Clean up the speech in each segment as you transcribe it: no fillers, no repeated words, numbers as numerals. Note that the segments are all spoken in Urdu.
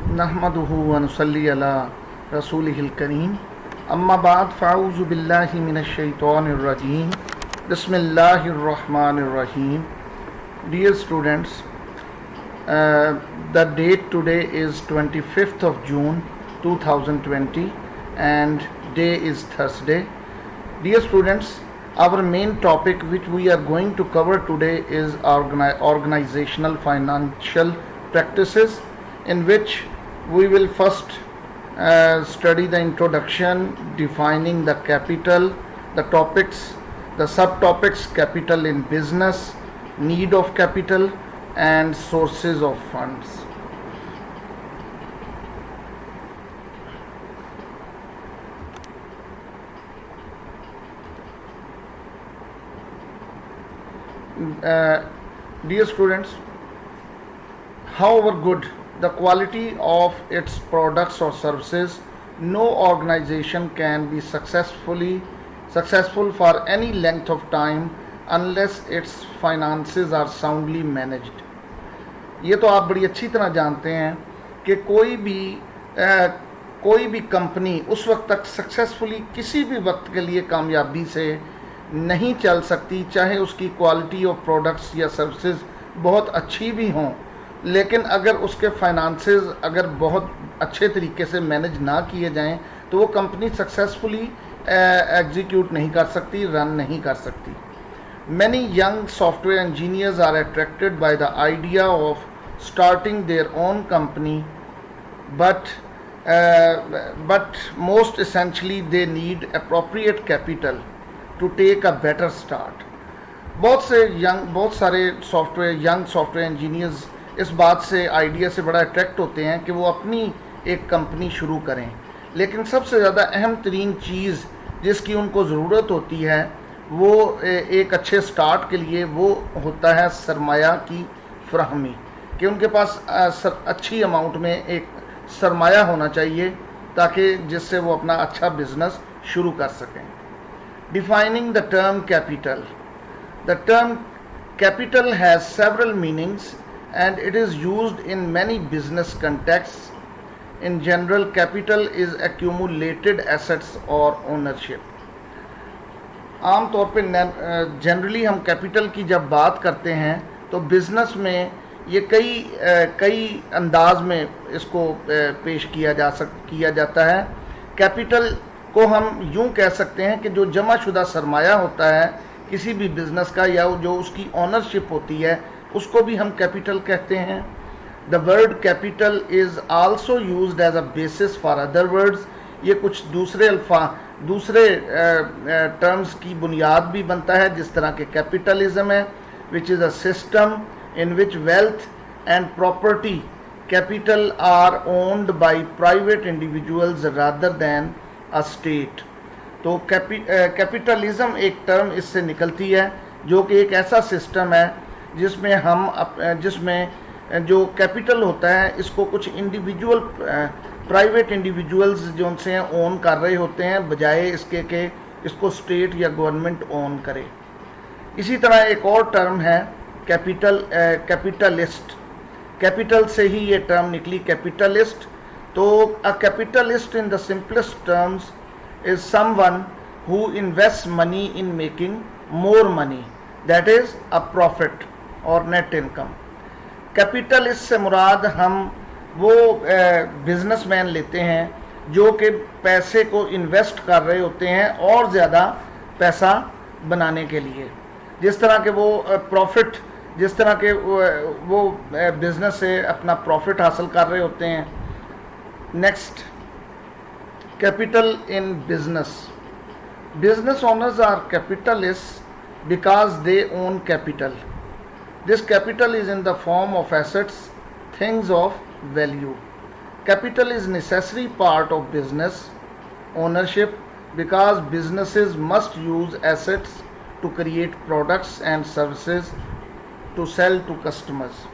نحمدہ ونصلی علی رسولہ الکریم اما بعد فاعوذ باللہ من الشیطان الرجیم بسم اللہ الرحمن الرحیم. Dear students, the date today is 25th of June 2020 and day is Thursday. Dear students, our main topic which we are going to cover today is organizational financial practices, in which we will first study the introduction, defining the capital, the topics, the subtopics: capital in business, need of capital, and sources of funds. Dear students, however good the quality of its products or services, no organization can be successful for any length of time unless its finances are soundly managed. یہ تو آپ بڑی اچھی طرح جانتے ہیں کہ کوئی بھی کمپنی اس وقت تک سکسیسفلی کسی بھی وقت کے لیے کامیابی سے نہیں چل سکتی، چاہے اس کی کوالٹی آف پروڈکٹس یا سروسز بہت اچھی بھی ہوں، لیکن اگر اس کے فائنانسز اگر بہت اچھے طریقے سے مینج نہ کیے جائیں تو وہ کمپنی سکسیسفلی ایگزیکیوٹ نہیں کر سکتی، رن نہیں کر سکتی. Many young software engineers are attracted by the idea of starting their own company, but most essentially they need appropriate capital to take a better start. بہت سارے ینگ سافٹ ویئر انجینئرز اس بات سے آئیڈیا سے بڑا اٹریکٹ ہوتے ہیں کہ وہ اپنی ایک کمپنی شروع کریں، لیکن سب سے زیادہ اہم ترین چیز جس کی ان کو ضرورت ہوتی ہے وہ ایک اچھے سٹارٹ کے لیے وہ ہوتا ہے سرمایہ کی فراہمی، کہ ان کے پاس اچھی اماؤنٹ میں ایک سرمایہ ہونا چاہیے تاکہ جس سے وہ اپنا اچھا بزنس شروع کر سکیں. Defining the term capital. The term capital has several meanings and it is used in many business contexts. In general, capital is accumulated assets or ownership. عام طور پہ جنرلی ہم کیپٹل کی جب بات کرتے ہیں تو بزنس میں یہ کئی انداز میں اس کو پیش کیا جاتا ہے. کیپٹل کو ہم یوں کہہ سکتے ہیں کہ جو جمع شدہ سرمایہ ہوتا ہے کسی بھی بزنس کا یا جو اس کی اونرشپ ہوتی ہے اس کو بھی ہم کیپٹل کہتے ہیں. The word capital is also used as a basis for other words. یہ کچھ دوسرے ٹرمز کی بنیاد بھی بنتا ہے، جس طرح کہ کیپٹلزم ہے which is a system in which wealth and property capital are owned by private individuals rather than a state. تو کیپٹلزم ایک ٹرم اس سے نکلتی ہے جو کہ ایک ایسا سسٹم ہے جس میں جو کیپٹل ہوتا ہے اس کو کچھ انڈیویجول پرائیویٹ انڈیویجولز جو ان سے اون کر رہے ہوتے ہیں بجائے اس کے کہ اس کو اسٹیٹ یا گورنمنٹ اون کرے. اسی طرح ایک اور ٹرم ہے کیپٹلسٹ. کیپٹل سے ہی یہ ٹرم نکلی کیپٹلسٹ. تو a capitalist in the simplest terms is someone who invests money in making more money, that is a profit or net income. Capitalist سے مراد ہم وہ بزنس مین لیتے ہیں جو کہ پیسے کو انویسٹ کر رہے ہوتے ہیں اور زیادہ پیسہ بنانے کے لیے، جس طرح کہ وہ بزنس سے اپنا پروفٹ حاصل کر رہے ہوتے ہیں. Next, capital in business. Business owners are capitalist because they own capital. This capital is in the form of assets, things of value. Capital is necessary part of business ownership because businesses must use assets to create products and services to sell to customers.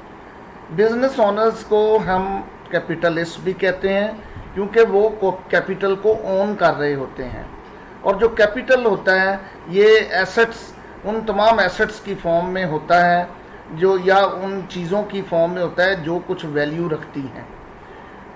Business owners کو ہم کیپٹلسٹ بھی کہتے ہیں کیونکہ وہ کیپٹل کو اون کر رہے ہوتے ہیں، اور جو کیپٹل ہوتا ہے یہ ایسٹس ان تمام ایسٹس کی فارم میں ہوتا ہے جو یا ان چیزوں کی فارم میں ہوتا ہے جو کچھ ویلیو رکھتی ہیں.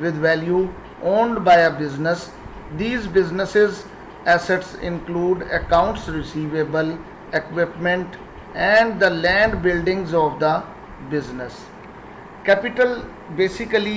with value owned by a business. These businesses assets include accounts receivable, equipment and the land buildings of the business. Capital basically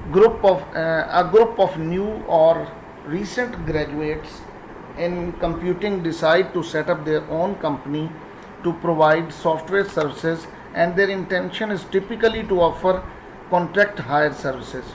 a group of new or recent graduates in computing decide to set up their own company to provide software services, and their intention is typically to offer contract hire services.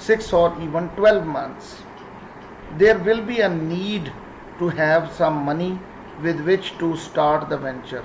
6 or even 12 months. There will be a need to have some money with which to start the venture.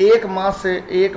1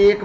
1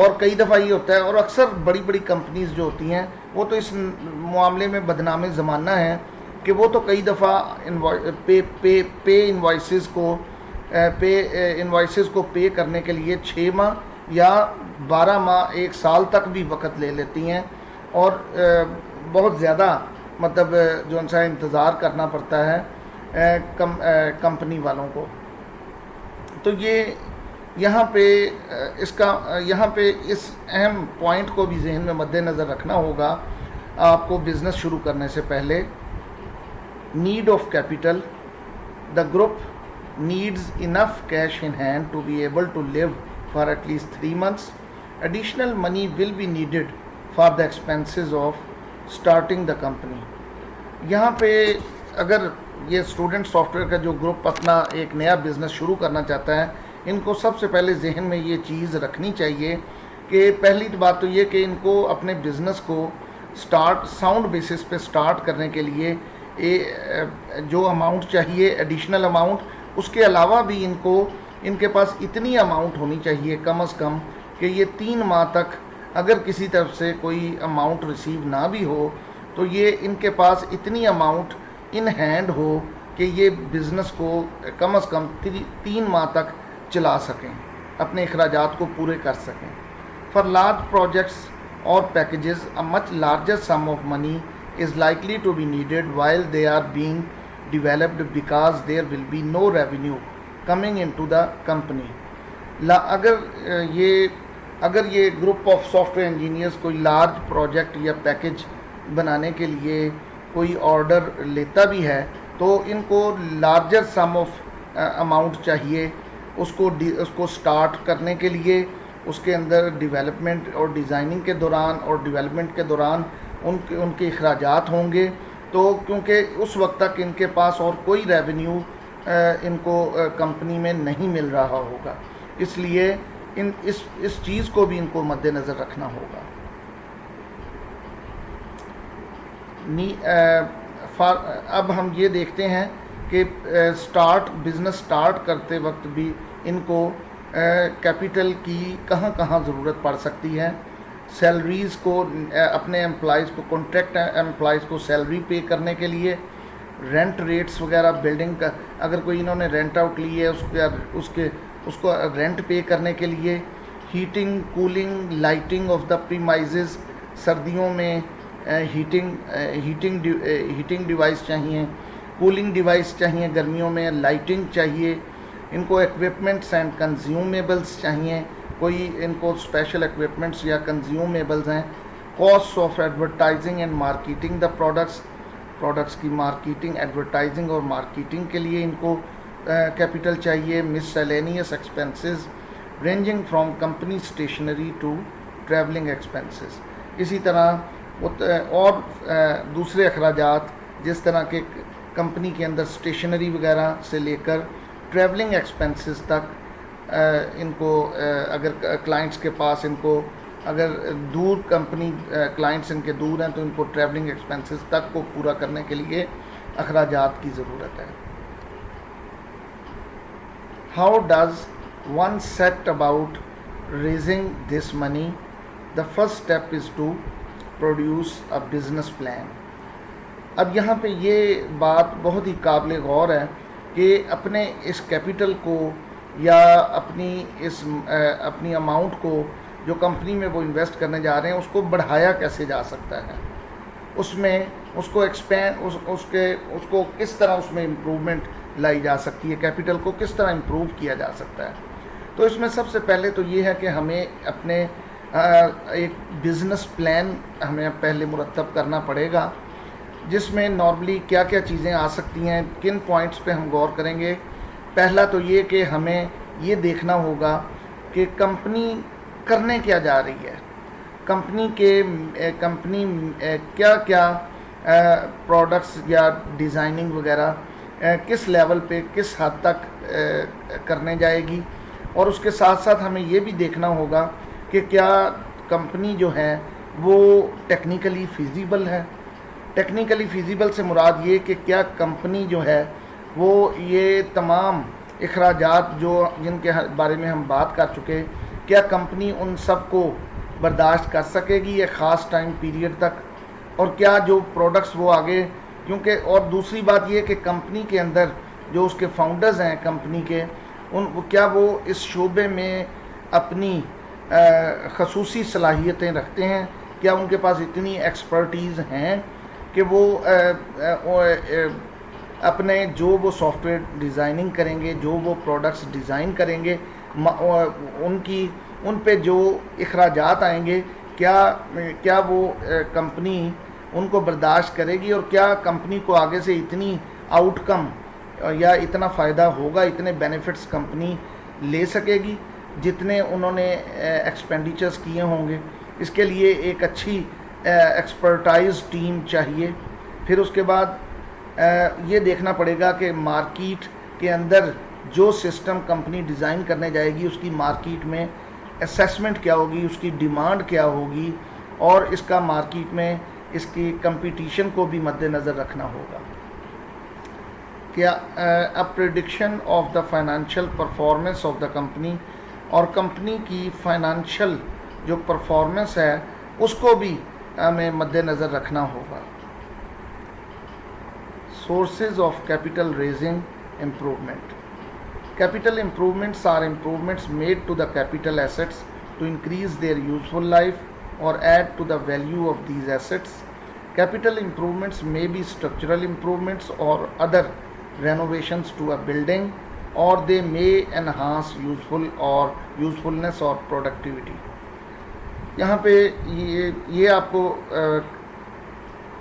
اور کئی دفعہ یہ ہوتا ہے، اور اکثر بڑی بڑی کمپنیز جو ہوتی ہیں وہ تو اس معاملے میں بدنام زمانہ ہیں کہ وہ تو کئی دفعہ پے انوائسز کو پے کرنے کے لیے 6 ماہ یا 12 ماہ 1 سال تک بھی وقت لے لیتی ہیں، اور بہت زیادہ مطلب جو ان سے انتظار کرنا پڑتا ہے کمپنی والوں کو. تو یہ یہاں پہ اس اہم پوائنٹ کو بھی ذہن میں مد نظر رکھنا ہوگا آپ کو بزنس شروع کرنے سے پہلے. Need of capital. The group needs enough cash in hand to be able to live for at least 3 months. Additional money will be needed for the expenses of starting the company. یہاں پہ اگر یہ اسٹوڈنٹ سافٹ ویئر کا جو گروپ اپنا ایک نیا بزنس شروع کرنا چاہتا ہے، ان کو سب سے پہلے ذہن میں یہ چیز رکھنی چاہیے کہ پہلی بات تو یہ کہ ان کو اپنے بزنس کو ساؤنڈ بیسس پہ سٹارٹ کرنے کے لیے جو اماؤنٹ چاہیے ایڈیشنل اماؤنٹ، اس کے علاوہ بھی ان کے پاس اتنی اماؤنٹ ہونی چاہیے کم از کم کہ یہ 3 ماہ تک اگر کسی طرف سے کوئی اماؤنٹ ریسیو نہ بھی ہو تو یہ ان کے پاس اتنی اماؤنٹ ان ہینڈ ہو کہ یہ بزنس کو کم از کم 3 ماہ تک چلا سکیں، اپنے اخراجات کو پورے کر سکیں. فار لارج پروجیکٹس اور packages a much larger sum of money is likely to be needed while they are being developed because there will be no revenue coming into the company. اگر یہ group of soft where engineers کوئی لارج پروجیکٹ یا پیکیج بنانے کے لیے کوئی آرڈر لیتا بھی ہے تو ان کو لارجر سم آف اماؤنٹ چاہیے اس کو سٹارٹ کرنے کے لیے. اس کے اندر ڈیولپمنٹ اور ڈیزائننگ کے دوران اور ڈیولپمنٹ کے دوران ان کے اخراجات ہوں گے، تو کیونکہ اس وقت تک ان کے پاس اور کوئی ریونیو ان کو کمپنی میں نہیں مل رہا ہوگا، اس لیے اس چیز کو بھی ان کو مد نظر رکھنا ہوگا. اب ہم یہ دیکھتے ہیں کہ بزنس سٹارٹ کرتے وقت بھی ان کو کیپٹل کی کہاں کہاں ضرورت پڑ سکتی ہے. سیلریز کو اپنے امپلائیز کو کانٹریکٹ امپلائیز کو سیلری پے کرنے کے لیے، رینٹ ریٹس وغیرہ بلڈنگ کا اگر کوئی انہوں نے رینٹ آؤٹ لی ہے اس کو رینٹ پے کرنے کے لیے، heating cooling lighting of the premises, سردیوں میں ہیٹنگ ڈیوائس چاہیے، کولنگ ڈیوائس چاہیے، گرمیوں میں لائٹنگ چاہیے. ان کو ایکوپمنٹس اینڈ کنزیومیبلس چاہیے، کوئی ان کو اسپیشل ایکوپمنٹس یا کنزیومیبلز ہیں. Cost of advertising and marketing the products کی مارکیٹنگ، ایڈورٹائزنگ اور مارکیٹنگ کے لیے ان کو کیپٹل چاہیے. Miscellaneous expenses ranging from company stationery to travelling expenses. اسی طرح اور دوسرے اخراجات جس طرح کہ کمپنی کے اندر اسٹیشنری وغیرہ سے لے کر ٹریولنگ ایکسپنسز تک ان کو اگر کلائنٹس کے پاس ان کو اگر دور کمپنی کلائنٹس ان کے دور ہیں تو ان کو ٹریولنگ ایکسپنسز تک کو پورا کرنے کے لیے اخراجات کی ضرورت ہے. How does one set about raising this money? The first step is to produce a business plan. اب یہاں پہ یہ بات بہت ہی قابل غور ہے کہ اپنے اس کیپٹل کو یا اپنی اماؤنٹ کو جو کمپنی میں وہ انویسٹ کرنے جا رہے ہیں اس کو بڑھایا کیسے جا سکتا ہے، اس کو کس طرح اس میں امپروومنٹ لائی جا سکتی ہے، کیپٹل کو کس طرح امپروو کیا جا سکتا ہے. تو اس میں سب سے پہلے تو یہ ہے کہ ہمیں اپنے ایک بزنس پلان ہمیں پہلے مرتب کرنا پڑے گا، جس میں نارملی کیا کیا چیزیں آ سکتی ہیں، کن پوائنٹس پہ ہم غور کریں گے. پہلا تو یہ کہ ہمیں یہ دیکھنا ہوگا کہ کمپنی کرنے کیا جا رہی ہے، کمپنی کیا کیا پروڈکٹس یا ڈیزائننگ وغیرہ کس لیول پہ کس حد تک کرنے جائے گی. اور اس کے ساتھ ساتھ ہمیں یہ بھی دیکھنا ہوگا کہ کیا کمپنی جو ہے وہ ٹیکنیکلی فیزیبل ہے. ٹیکنیکلی فیزیبل سے مراد یہ کہ کیا کمپنی جو ہے وہ یہ تمام اخراجات جن کے بارے میں ہم بات کر چکے کیا کمپنی ان سب کو برداشت کر سکے گی ایک خاص ٹائم پیریڈ تک، اور کیا جو پروڈکٹس وہ آگے، کیونکہ اور دوسری بات یہ کہ کمپنی کے اندر جو اس کے فاؤنڈرز ہیں کمپنی کے، کیا وہ اس شعبے میں اپنی خصوصی صلاحیتیں رکھتے ہیں، کیا ان کے پاس اتنی ایکسپرٹیز ہیں کہ وہ اپنے جو وہ سافٹ ویئر ڈیزائننگ کریں گے، جو وہ پروڈکٹس ڈیزائن کریں گے، ان پہ جو اخراجات آئیں گے کیا وہ کمپنی ان کو برداشت کرے گی، اور کیا کمپنی کو آگے سے اتنی آؤٹ کم یا اتنا فائدہ ہوگا، اتنے بینیفٹس کمپنی لے سکے گی جتنے انہوں نے ایکسپینڈیچرز کیے ہوں گے۔ اس کے لیے ایک اچھی ایکسپرٹائز ٹیم چاہیے۔ پھر اس کے بعد یہ دیکھنا پڑے گا کہ مارکیٹ کے اندر جو سسٹم کمپنی ڈیزائن کرنے جائے گی اس کی مارکیٹ میں اسیسمنٹ کیا ہوگی، اس کی ڈیمانڈ کیا ہوگی، اور اس کا مارکیٹ میں اس کی کمپٹیشن کو بھی مد نظر رکھنا ہوگا۔ کیا prediction of the financial performance of the company, اور کمپنی کی فائنینشیل جو پرفارمنس ہے اس کو بھی ہمیں مد نظر رکھنا ہوگا۔ Sources of capital raising improvement. Capital improvements are improvements made to the capital assets to increase their useful life or add to the value of these assets. Capital improvements may be structural improvements or other renovations to a building, or they may enhance usefulness or productivity. یہاں پہ یہ آپ کو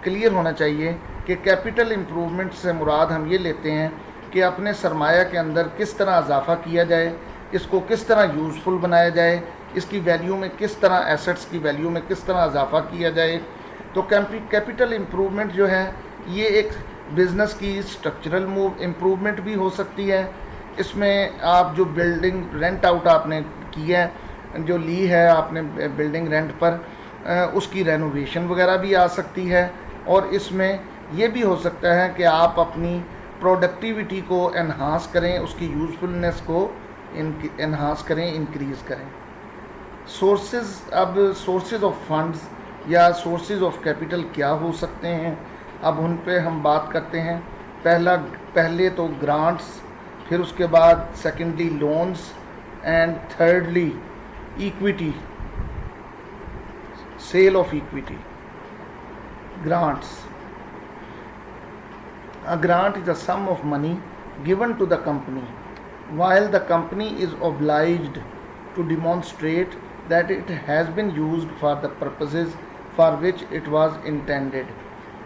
کلیئر ہونا چاہیے کہ کیپٹل امپروومنٹ سے مراد ہم یہ لیتے ہیں کہ اپنے سرمایہ کے اندر کس طرح اضافہ کیا جائے، اس کو کس طرح یوزفل بنایا جائے، اس کی ویلیو میں کس طرح، ایسٹس کی ویلیو میں کس طرح اضافہ کیا جائے۔ تو کیپٹل امپروومنٹ جو ہے یہ ایک بزنس کی اسٹرکچرل امپروومنٹ بھی ہو سکتی ہے۔ اس میں آپ جو بلڈنگ رینٹ آؤٹ آپ نے کی ہے، جو لی ہے آپ نے بلڈنگ رینٹ پر، اس کی رینوویشن وغیرہ بھی آ سکتی ہے، اور اس میں یہ بھی ہو سکتا ہے کہ آپ اپنی پروڈکٹیوٹی کو انہانس کریں، اس کی یوزفلنس کو انہانس کریں، انکریز کریں۔ اب سورسز آف فنڈز یا سورسز آف کیپٹل کیا ہو سکتے ہیں، اب ان پہ ہم بات کرتے ہیں۔ پہلے تو گرانٹس، پھر اس کے بعد secondly loans, and thirdly equity, sale of equity. Grants. A grant is a sum of money given to the company, while the company is obliged to demonstrate that it has been used for the purposes for which it was intended.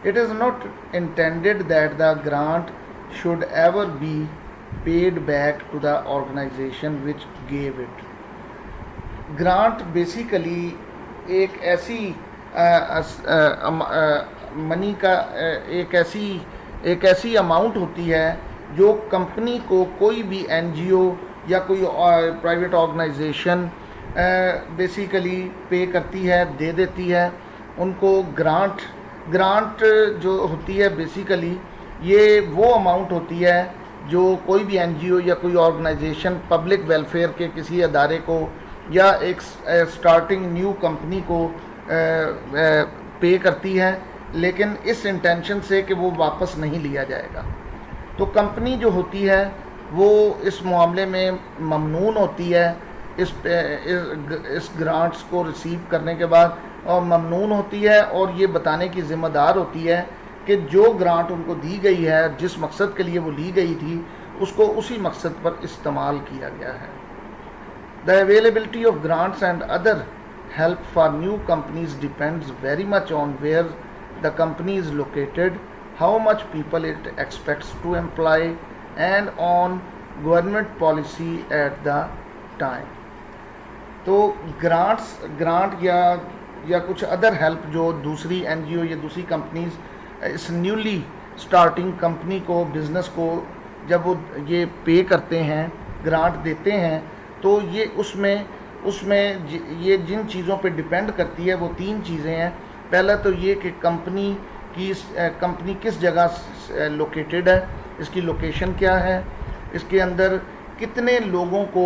It is not intended that the grant should ever be paid back to the organization which gave it. Grant basically ایک ایسی منی کا ایک ایسی اماؤنٹ ہوتی ہے جو کمپنی کو کوئی بھی این جی او یا کوئی پرائیویٹ آرگنائزیشن بیسیکلی پے کرتی ہے، دے دیتی ہے ان کو۔ گرانٹ جو ہوتی ہے بیسیکلی یہ وہ اماؤنٹ ہوتی ہے جو کوئی بھی این جی او یا کوئی آرگنائزیشن پبلک ویلفیئر کے کسی ادارے کو یا ایک سٹارٹنگ نیو کمپنی کو پے کرتی ہے، لیکن اس انٹینشن سے کہ وہ واپس نہیں لیا جائے گا۔ تو کمپنی جو ہوتی ہے وہ اس معاملے میں ممنون ہوتی ہے، اس گرانٹس کو ریسیو کرنے کے بعد، اور ممنون ہوتی ہے اور یہ بتانے کی ذمہ دار ہوتی ہے کہ جو گرانٹ ان کو دی گئی ہے، جس مقصد کے لیے وہ لی گئی تھی، اس کو اسی مقصد پر استعمال کیا گیا ہے۔ The availability of grants and other help for new companies depends very much on where the company is located, how much people it expects to employ, and on government policy at the time. تو گرانٹ یا کچھ ادر ہیلپ جو دوسری این جی او یا دوسری کمپنیز اس نیولی اسٹارٹنگ کمپنی کو، بزنس کو جب وہ یہ پے کرتے ہیں، گرانٹ دیتے ہیں، تو یہ اس میں یہ جن چیزوں پہ ڈپینڈ کرتی ہے وہ 3 چیزیں ہیں۔ پہلا تو یہ کہ کمپنی کس جگہ لوکیٹڈ ہے، اس کی لوکیشن کیا ہے، اس کے اندر کتنے لوگوں کو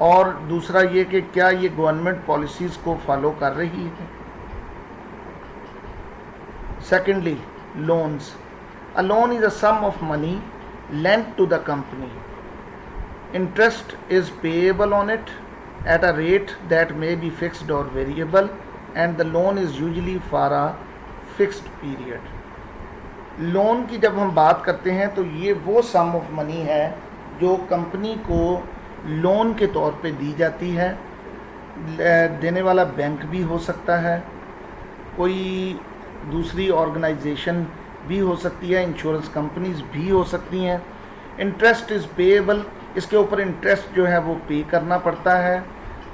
اور دوسرا یہ کہ کیا یہ گورنمنٹ پالیسیز کو فالو کر رہی ہے. Secondly loans. A loan is a sum of money lent to the company. Interest is payable on it at a rate that may be fixed or variable, and the loan is usually for a fixed period. Loan کی جب ہم بات کرتے ہیں تو یہ وہ سم آف منی ہے جو کمپنی کو لون کے طور پہ دی جاتی ہے. دینے والا بینک بھی ہو سکتا ہے, کوئی دوسری آرگنائزیشن بھی ہو سکتی ہے, انشورنس کمپنیز بھی ہو سکتی ہیں. انٹرسٹ از پیبل, اس کے اوپر انٹرسٹ جو ہے وہ پے کرنا پڑتا ہے,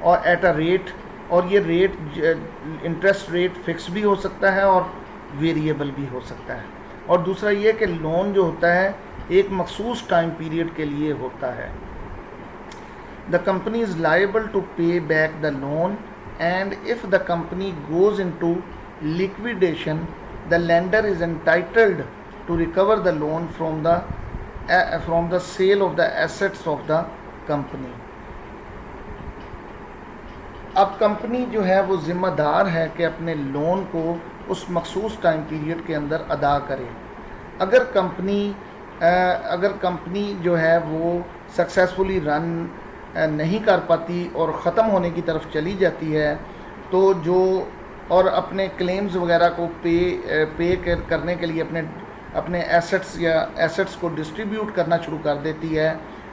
اور ایٹ اے ریٹ, اور یہ ریٹ انٹرسٹ ریٹ فکس بھی ہو سکتا ہے اور ویریبل بھی ہو سکتا ہے. اور دوسرا یہ کہ لون جو ہوتا ہے ایک مخصوص ٹائم پیریڈ کے لیے ہوتا ہے. The company is liable to pay back the loan, and if the company goes into liquidation, the lender is entitled to recover the loan from the sale of the assets of the company. اب کمپنی جو ہے وہ ذمہ دار ہے کہ اپنے لون کو اس مخصوص ٹائم پیریڈ کے اندر ادا کرے. اگر کمپنی جو ہے وہ سکسیسفلی رن نہیں کر پاتی اور ختم ہونے کی طرف چلی جاتی ہے تو اور اپنے کلیمز وغیرہ کو پے کرنے کے لیے اپنے ایسٹس کو ڈسٹریبیوٹ کرنا شروع کر دیتی ہے,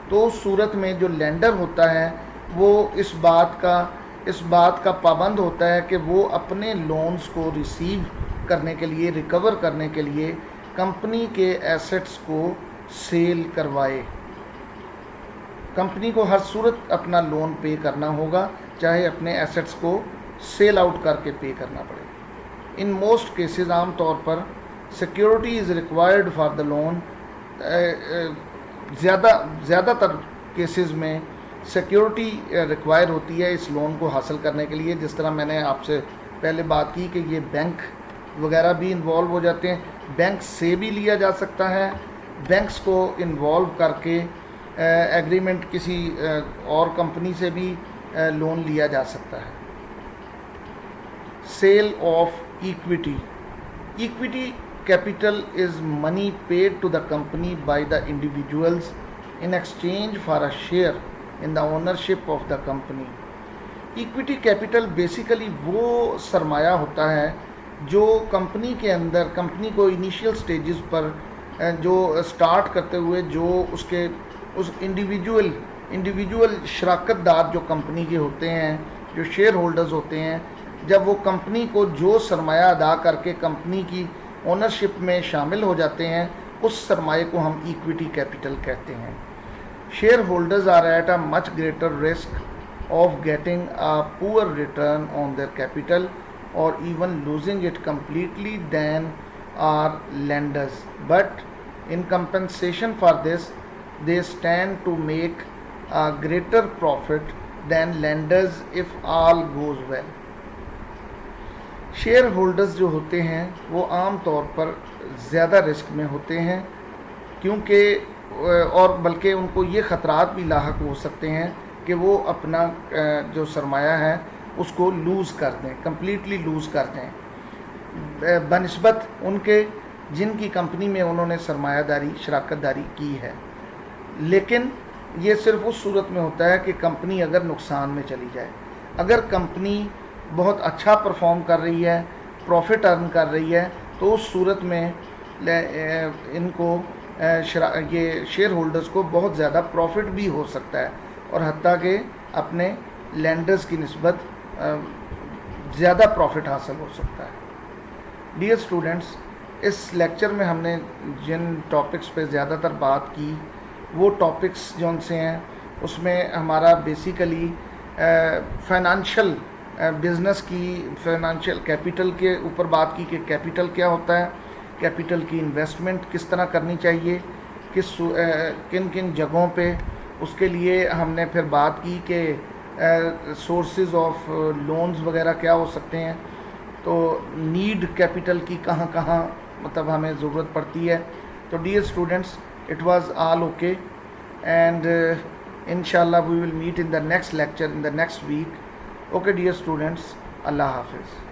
تو اس صورت میں جو لینڈر ہوتا ہے وہ اس بات کا پابند ہوتا ہے کہ وہ اپنے لونز کو ریسیو کرنے کے لیے, ریکور کرنے کے لیے کمپنی کے ایسٹس کو سیل کروائے. کمپنی کو ہر صورت اپنا لون پے کرنا ہوگا, چاہے اپنے ایسٹس کو سیل آؤٹ کر کے پے کرنا پڑے. ان موسٹ کیسز عام طور پر security is required for the loan. زیادہ تر کیسز میں سیکیورٹی ریکوائر ہوتی ہے اس لون کو حاصل کرنے کے لیے. جس طرح میں نے آپ سے پہلے بات کی کہ یہ بینک وغیرہ بھی انوالو ہو جاتے ہیں, بینک سے بھی لیا جا سکتا ہے, بینکس کو انوالو کر کے ایگریمنٹ کسی اور کمپنی سے بھی لون لیا جا سکتا ہے. Sale of equity. Equity capital is money paid to the company by the individuals in exchange for a share in the ownership of the company. Equity capital basically وہ سرمایہ ہوتا ہے جو کمپنی کے اندر, کمپنی کو انیشیل سٹیجز پر جو سٹارٹ کرتے ہوئے جو اس انڈیویجول شراکت دار جو کمپنی کے ہوتے ہیں, جو شیئر ہولڈرز ہوتے ہیں, جب وہ کمپنی کو جو سرمایہ ادا کر کے کمپنی کی اونرشپ میں شامل ہو جاتے ہیں, اس سرمایہ کو ہم ایکویٹی کیپٹل کہتے ہیں. Shareholders are at a much greater risk of getting a poor return on their capital اور even losing it completely than are lenders, but in compensation for this they stand to make a greater profit than lenders if all goes well. Share holders جو ہوتے ہیں وہ عام طور پر زیادہ رسک میں ہوتے ہیں, کیونکہ اور بلکہ ان کو یہ خطرات بھی لاحق ہو سکتے ہیں کہ وہ اپنا جو سرمایہ ہے اس کو لوز کر دیں, کمپلیٹلی لوز کر دیں بنسبت ان کے جن کی کمپنی میں انہوں نے سرمایہ داری, شراکت داری کی ہے. لیکن یہ صرف اس صورت میں ہوتا ہے کہ کمپنی اگر نقصان میں چلی جائے. اگر کمپنی بہت اچھا پرفارم کر رہی ہے, پروفٹ ارن کر رہی ہے, تو اس صورت میں ان کو یہ شیئر ہولڈرز کو بہت زیادہ پروفٹ بھی ہو سکتا ہے, اور حتیٰ کہ اپنے لینڈرز کی نسبت زیادہ پروفٹ حاصل ہو سکتا ہے. ڈیئر اسٹوڈنٹس, اس لیکچر میں ہم نے جن ٹاپکس پہ زیادہ تر بات کی وہ ٹاپکس جو ان سے ہیں اس میں ہمارا بیسیکلی فائنانشل بزنس کی فائنانشیل کیپٹل کے اوپر بات کی کہ کیپٹل کیا ہوتا ہے, کیپٹل کی انویسٹمنٹ کس طرح کرنی چاہیے, کن کن جگہوں پہ. اس کے لیے ہم نے پھر بات کی کہ سورسز آف لونز وغیرہ کیا ہو سکتے ہیں, تو نیڈ کیپٹل کی کہاں مطلب ہمیں ضرورت پڑتی ہے. So dear students, it was all okay, and inshallah we will meet in the next lecture in the next week. Okay dear students, Allah Hafiz.